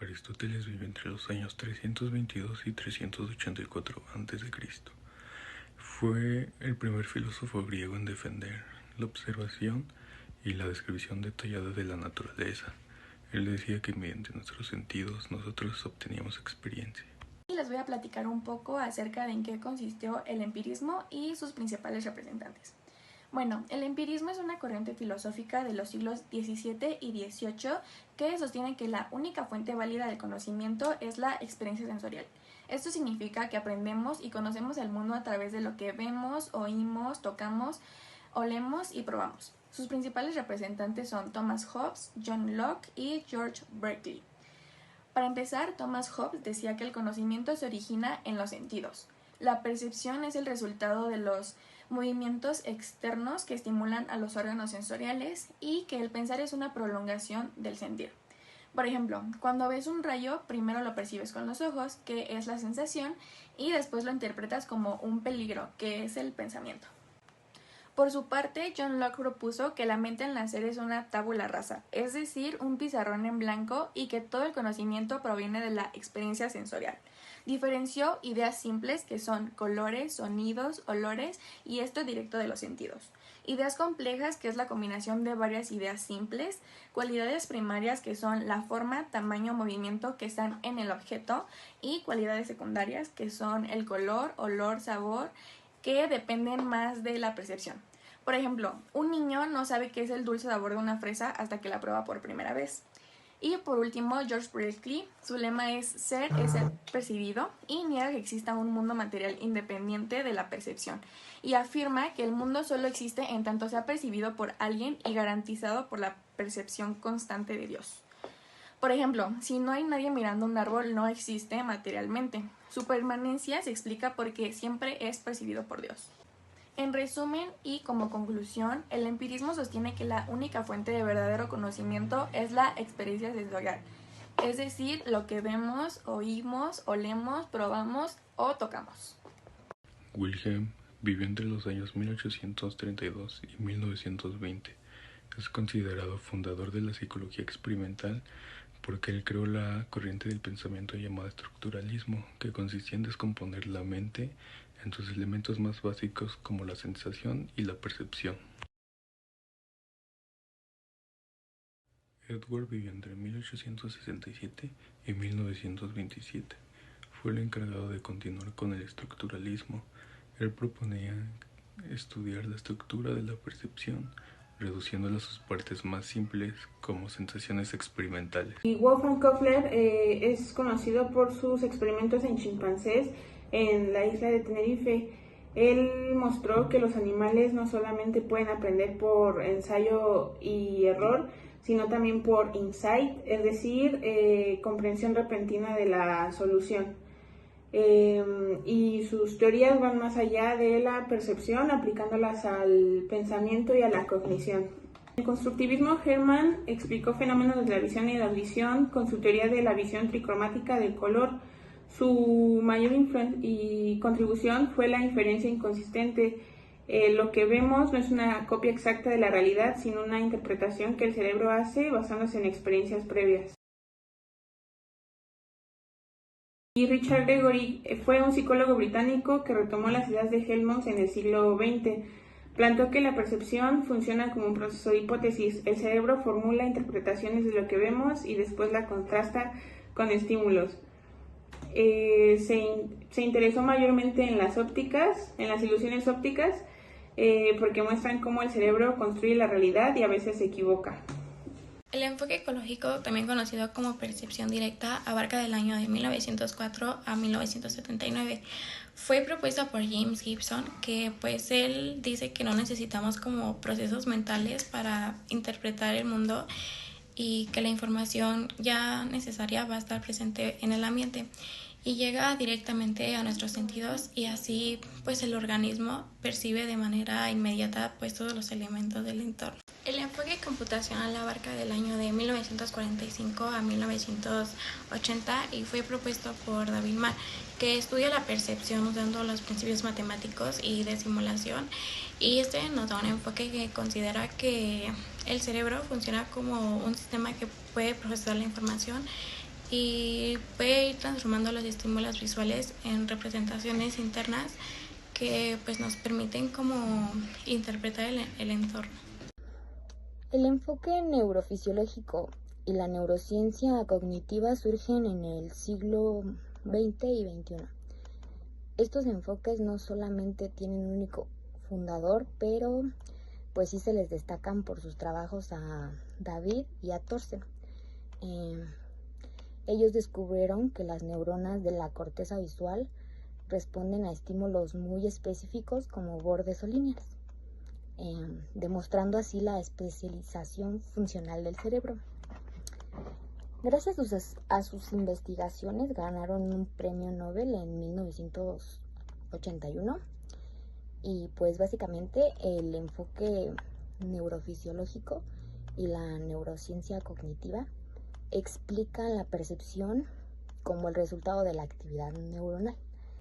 Aristóteles vivió entre los años 322 y 384 a.C. Fue el primer filósofo griego en defender la observación y la descripción detallada de la naturaleza. Él decía que mediante nuestros sentidos nosotros obteníamos experiencia. Y les voy a platicar un poco acerca de en qué consistió el empirismo y sus principales representantes. Bueno, el empirismo es una corriente filosófica de los siglos XVII y XVIII que sostiene que la única fuente válida del conocimiento es la experiencia sensorial. Esto significa que aprendemos y conocemos el mundo a través de lo que vemos, oímos, tocamos, olemos y probamos. Sus principales representantes son Thomas Hobbes, John Locke y George Berkeley. Para empezar, Thomas Hobbes decía que el conocimiento se origina en los sentidos. La percepción es el resultado de los movimientos externos que estimulan a los órganos sensoriales y que el pensar es una prolongación del sentir. Por ejemplo, cuando ves un rayo, primero lo percibes con los ojos, que es la sensación, y después lo interpretas como un peligro, que es el pensamiento. Por su parte, John Locke propuso que la mente al nacer es una tabula rasa, es decir, un pizarrón en blanco y que todo el conocimiento proviene de la experiencia sensorial. Diferenció ideas simples que son colores, sonidos, olores y esto directo de los sentidos. Ideas complejas que es la combinación de varias ideas simples, cualidades primarias que son la forma, tamaño, movimiento que están en el objeto y cualidades secundarias que son el color, olor, sabor que dependen más de la percepción. Por ejemplo, un niño no sabe qué es el dulce sabor de una fresa hasta que la prueba por primera vez. Y por último, George Berkeley, su lema es ser percibido y niega que exista un mundo material independiente de la percepción y afirma que el mundo solo existe en tanto sea percibido por alguien y garantizado por la percepción constante de Dios. Por ejemplo, si no hay nadie mirando un árbol, no existe materialmente. Su permanencia se explica porque siempre es percibido por Dios. En resumen y como conclusión, el empirismo sostiene que la única fuente de verdadero conocimiento es la experiencia sensorial, es decir, lo que vemos, oímos, olemos, probamos o tocamos. Wilhelm vivió entre los años 1832 y 1920. Es considerado fundador de la psicología experimental porque él creó la corriente del pensamiento llamada estructuralismo, que consistía en descomponer la mente en sus elementos más básicos como la sensación y la percepción. Edward vivió entre 1867 y 1927. Fue el encargado de continuar con el estructuralismo. Él proponía estudiar la estructura de la percepción, reduciéndola a sus partes más simples como sensaciones experimentales. Y Wolfgang Köhler es conocido por sus experimentos en chimpancés en la isla de Tenerife. Él mostró que los animales no solamente pueden aprender por ensayo y error, sino también por insight, es decir, comprensión repentina de la solución. Y sus teorías van más allá de la percepción, aplicándolas al pensamiento y a la cognición. En el constructivismo, Hermann explicó fenómenos de la visión y la audición con su teoría de la visión tricromática del color. Su mayor contribución fue la inferencia inconsistente. Lo que vemos no es una copia exacta de la realidad, sino una interpretación que el cerebro hace basándose en experiencias previas. Y Richard Gregory fue un psicólogo británico que retomó las ideas de Helmholtz en el siglo XX. Planteó que la percepción funciona como un proceso de hipótesis. El cerebro formula interpretaciones de lo que vemos y después la contrasta con estímulos. Se interesó mayormente en las ópticas, en las ilusiones ópticas, porque muestran cómo el cerebro construye la realidad y a veces se equivoca. El enfoque ecológico, también conocido como percepción directa, abarca del año de 1904 a 1979. Fue propuesto por James Gibson, que pues él dice que no necesitamos como procesos mentales para interpretar el mundo y que la información ya necesaria va a estar presente en el ambiente y llega directamente a nuestros sentidos y así pues el organismo percibe de manera inmediata pues todos los elementos del entorno. El enfoque computacional abarca del año de 1945 a 1980 y fue propuesto por David Marr, que estudia la percepción usando los principios matemáticos y de simulación, y este nos da un enfoque que considera que el cerebro funciona como un sistema que puede procesar la información y puede ir transformando los estímulos visuales en representaciones internas que pues nos permiten como interpretar el entorno. El enfoque neurofisiológico y la neurociencia cognitiva surgen en el siglo XX y XXI. Estos enfoques no solamente tienen un único fundador, pero pues sí se les destacan por sus trabajos a David y a Thorsen. Ellos descubrieron que las neuronas de la corteza visual responden a estímulos muy específicos como bordes o líneas, demostrando así la especialización funcional del cerebro. Gracias a sus investigaciones ganaron un premio Nobel en 1981 y pues básicamente el enfoque neurofisiológico y la neurociencia cognitiva explican la percepción como el resultado de la actividad neuronal.